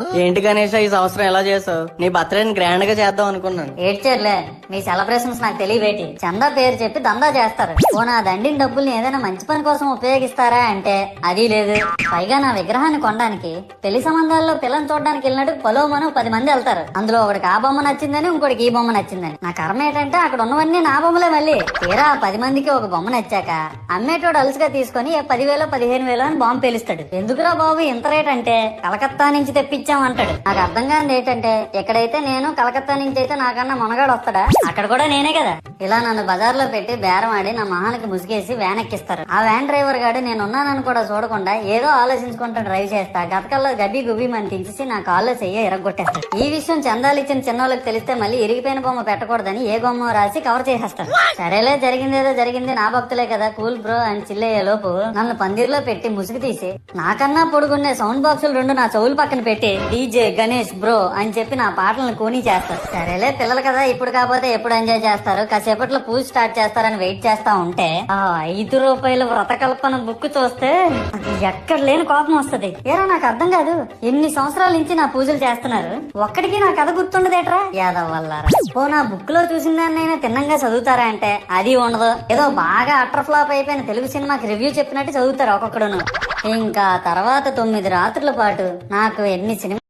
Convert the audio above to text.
ఏంటి గణేష్ ఈ సంవత్సరం ఎలా చేసావు? నీ బర్త్డేని గ్రాండ్ గా చేద్దాం అనుకున్నాను. ఏడ్చేర్లే, మీ సెలబ్రేషన్స్ నాకు తెలియవేటి. చందా పేరు చెప్పి దందా చేస్తారు. ఓ నా దండిన డబ్బుల్ని ఏదైనా మంచి పని కోసం ఉపయోగిస్తారా అంటే అది లేదు. పైగా నా విగ్రహాన్ని కొనడానికి పెళ్లి సంబంధాల్లో పిల్లని చూడడానికి వెళ్ళినట్టు పొలవమను 10 మంది వెళ్తారు. అందులో ఒకడికి ఆ బొమ్మ నచ్చిందని, ఇంకోటికి ఈ బొమ్మ నచ్చిందని. నా కర్మ ఏంటంటే అక్కడ ఉన్నవన్నీ నా బొమ్మలే. మళ్ళీ తీరా 10 మందికి ఒక బొమ్మ నచ్చాక అమ్మేటోడు అలుసుగా తీసుకొని 10,000 15,000 అని బాంబు పేలుస్తాడు. ఎందుకురా బాబు ఇంత రేట్ అంటే కలకత్తా నుంచి తెప్పించామంటాడు. నాకు అర్థం కానిది ఏంటంటే ఎక్కడైతే నేను కలకత్తా నుంచి అయితే నాకన్నా మొనగాడు వస్తాడా, అక్కడ కూడా నేనే కదా. ఇలా నన్ను బజార్లో పెట్టి బేరం ఆడి నా మొహానికి ముసుగేసి వ్యాన్ ఎక్కిస్తారు. ఆ వ్యాన్ డ్రైవర్ గాడు నేనున్నానని కూడా చూడకుండా ఏదో ఆలోచించుకుంటూ డ్రైవ్ చేస్తా గతకల్లో గబ్బి గుబ్బి మని తీసేసి నా కాల్లో చెయ్యి ఎరగొట్టేస్తాడు. ఈ విషయం చందాలు ఇచ్చిన చిన్నోళ్ళకి తెలిస్తే మళ్ళీ ఇరిగిపోయిన బొమ్మ పెట్టకూడదని ఏ బొమ్మ రాసి కవర్ చేసేస్తాడు. సరేలే, జరిగిందేదో జరిగింది, నా భక్తులే కదా, కూల్ బ్రో అని చిల్లయ్యే లోపు నన్ను పందిర్లో పెట్టి ముసుగు తీసి నాకన్నా పొడుగుండే సౌండ్ బాక్సులు 2 నా చెవులు పక్కన పెట్టి డీజే గణేష్ బ్రో అని చెప్పి నా పాటలను కూని చేస్తారు. సరేలే పిల్లలు కదా, ఇప్పుడు కాకపోతే ఎప్పుడు ఎంజాయ్ చేస్తారు, కాసేపట్లో పూజ స్టార్ట్ చేస్తారని వెయిట్ చేస్తా ఉంటే ఆ 5 రూపాయల వ్రతకల్పన బుక్ చూస్తే ఎక్కడ లేని కోపం వస్తుంది. ఏరా నాకు అర్థం కాదు, ఎన్ని సంవత్సరాల నుంచి నా పూజలు చేస్తున్నారు, ఒక్కడికి నా కథ గుర్తుండదేట్రా యాదవ్ వల్ల. ఓ నా బుక్ లో చూసిన దాన్నైనా తిన్నంగా చదువుతారా అంటే అది ఉండదు. ఏదో బాగా అటర్ ఫ్లాప్ అయిపోయిన తెలుగు సినిమాకి రివ్యూ చెప్పినట్టు చదువుతారు ఒక్కొక్కడును. ఇంకా తర్వాత 9 రాత్రుల పాటు నాకు ఎన్ని సినిమా